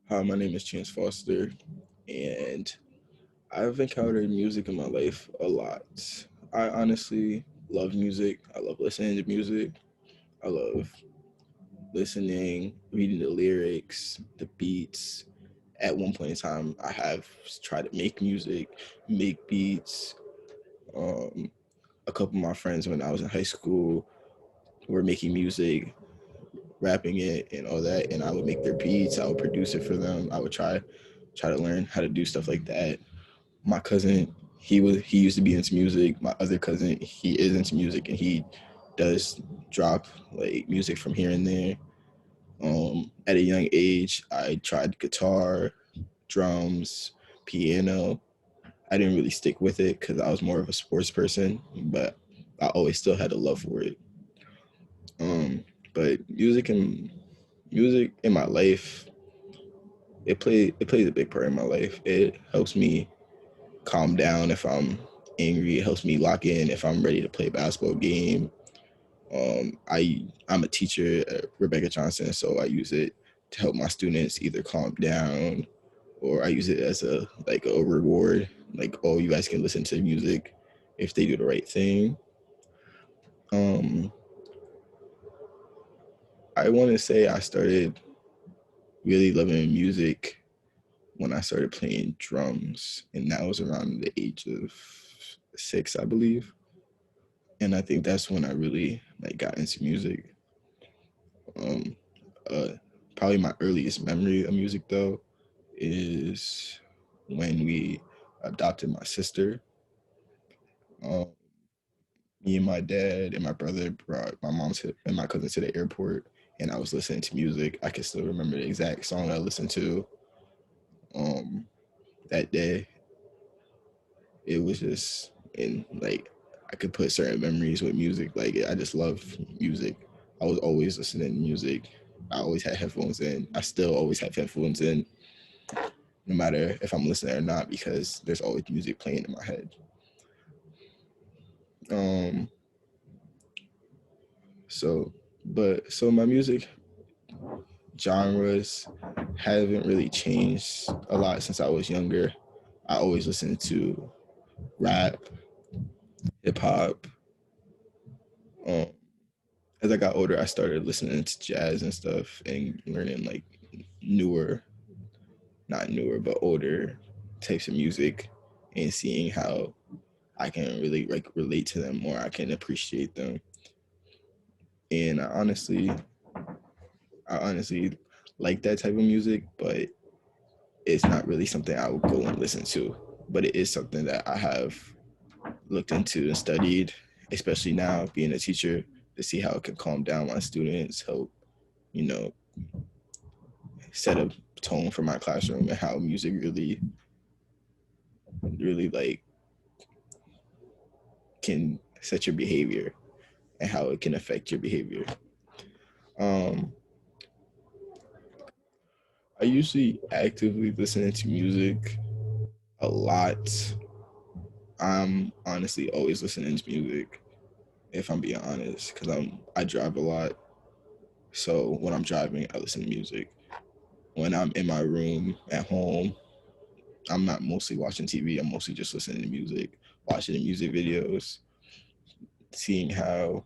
Hi, my name is Chance Foster, and I've encountered music in my life a lot. I honestly love music. I love listening to music. I love listening, reading the lyrics, the beats. At one point in time, I have tried to make music, make beats. Um, a couple of my friends when I was in high school were making music, rapping it, and all that, and I would make their beats. I would produce it for them. I would try to learn how to do stuff like that. My cousin, he used to be into music. My other cousin, he is into music, and he does drop like music from here and there. At a young age, I tried guitar, drums, piano. I didn't really stick with it because I was more of a sports person, but I always still had a love for it. Um, but music in my life, it plays a big part in my life. It helps me calm down if I'm angry. It helps me lock in if I'm ready to play a basketball game. I'm a teacher at Rebecca Johnson, so I use it to help my students either calm down, or I use it as a like a reward. Like, oh, you guys can listen to music if they do the right thing. Um, I want to say I started really loving music when I started playing drums, and that was around the age of 6, I believe. And I think that's when I really like got into music. Um, uh, Probably my earliest memory of music though is when we adopted my sister. Um, Me and my dad and my brother brought my mom and my cousin to the airport, and I was listening to music. I can still remember the exact song I listened to um, that day. It was just in like I could put certain memories with music. Like I just love music. I was always listening to music. I always had headphones in. I still always have headphones in, no matter if I'm listening or not, because there's always music playing in my head. Um, so my music genres haven't really changed a lot since I was younger. I always listened to rap, hip hop. Um, as I got older, I started listening to jazz and stuff and learning like newer, not newer, but older types of music and seeing how I can really like relate to them more. I can appreciate them. And I honestly like that type of music, but it's not really something I would go and listen to. But it is something that I have looked into and studied, especially now being a teacher, to see how it can calm down my students, help, you know, set a tone for my classroom and how music really like can set your behavior and how it can affect your behavior. Um, I usually actively listening to music a lot. I'm honestly always listening to music if I'm being honest, because I drive a lot. So when I'm driving, I listen to music. When I'm in my room at home, I'm not mostly watching TV. I'm mostly just listening to music, watching the music videos, seeing how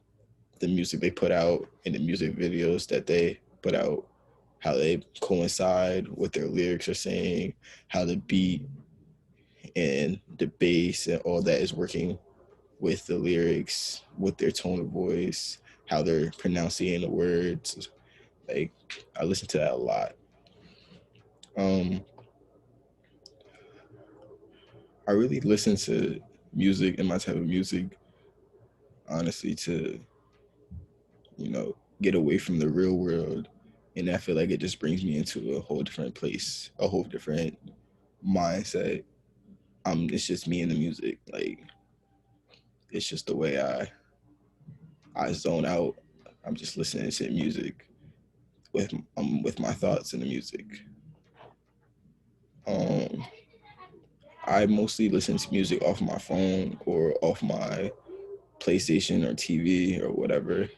the music they put out and the music videos that they put out, how they coincide what their lyrics are saying, how the beat and the bass and all that is working with the lyrics, with their tone of voice, how they're pronouncing the words. Like I listen to that a lot. Um, I really listen to music and my type of music, honestly, to you know get away from the real world, and I feel like it just brings me into a whole different place, a whole different mindset. It's just me and the music. Like it's just the way I zone out. I'm just listening to music with my thoughts in the music. Um, I mostly listen to music off my phone or off my PlayStation or TV or whatever.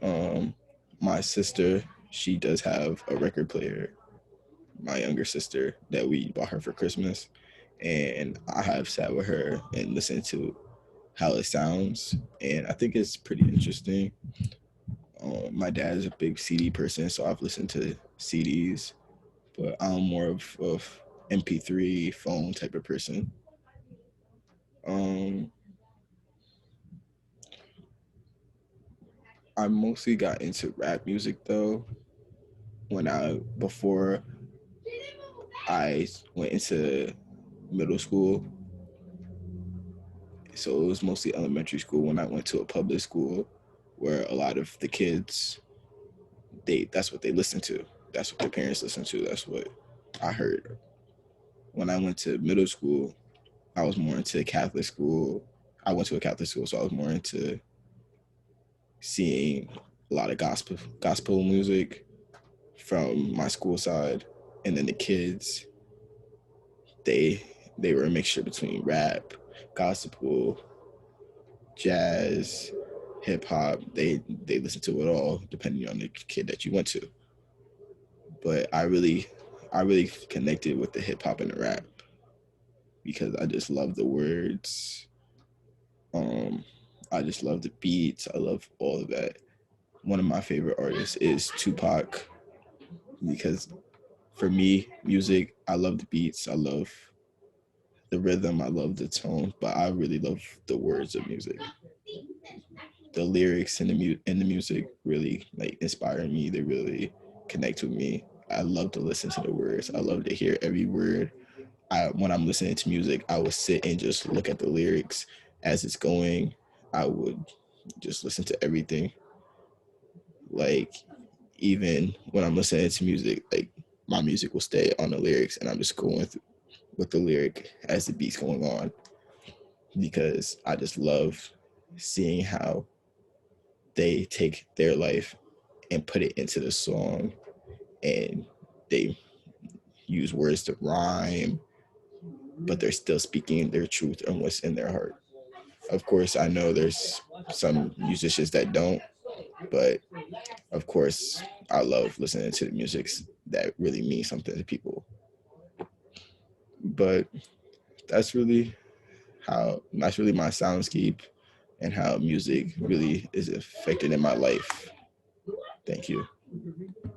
Um, my sister, she does have a record player, my younger sister that we bought her for Christmas, and I have sat with her and listened to how it sounds, and I think it's pretty interesting. My dad is a big CD person, so I've listened to CDs, but I'm more of MP3 phone type of person. Um, I mostly got into rap music though when I before I went into middle school. So it was mostly elementary school when I went to a public school where a lot of the kids that's what they listen to. That's what their parents listen to. That's what I heard. When I went to middle school, I was more into Catholic school. I went to a Catholic school, so I was more into seeing a lot of gospel music from my school side, and then the kids they they were a mixture between rap, gospel, jazz, hip hop. They listened to it all depending on the kid that you went to. But I really connected with the hip hop and the rap because I just love the words. Um, I just love the beats. I love all of that. One of my favorite artists is Tupac because for me, music, I love the beats. I love the rhythm. I love the tone, but I really love the words of music. The lyrics and the music really like inspire me. They really connect with me. I love to listen to the words. I love to hear every word. When I'm listening to music, I would sit and just look at the lyrics as it's going. I would just listen to everything. Like even when I'm listening to music, like my music will stay on the lyrics, and I'm just going through with the lyric as the beat's going on because I just love seeing how they take their life and put it into the song, and they use words to rhyme, but they're still speaking their truth and what's in their heart. Of course, I know there's some musicians that don't, but of course, I love listening to the music that really means something to people. But that's really my soundscape and how music really is affected in my life. Thank you.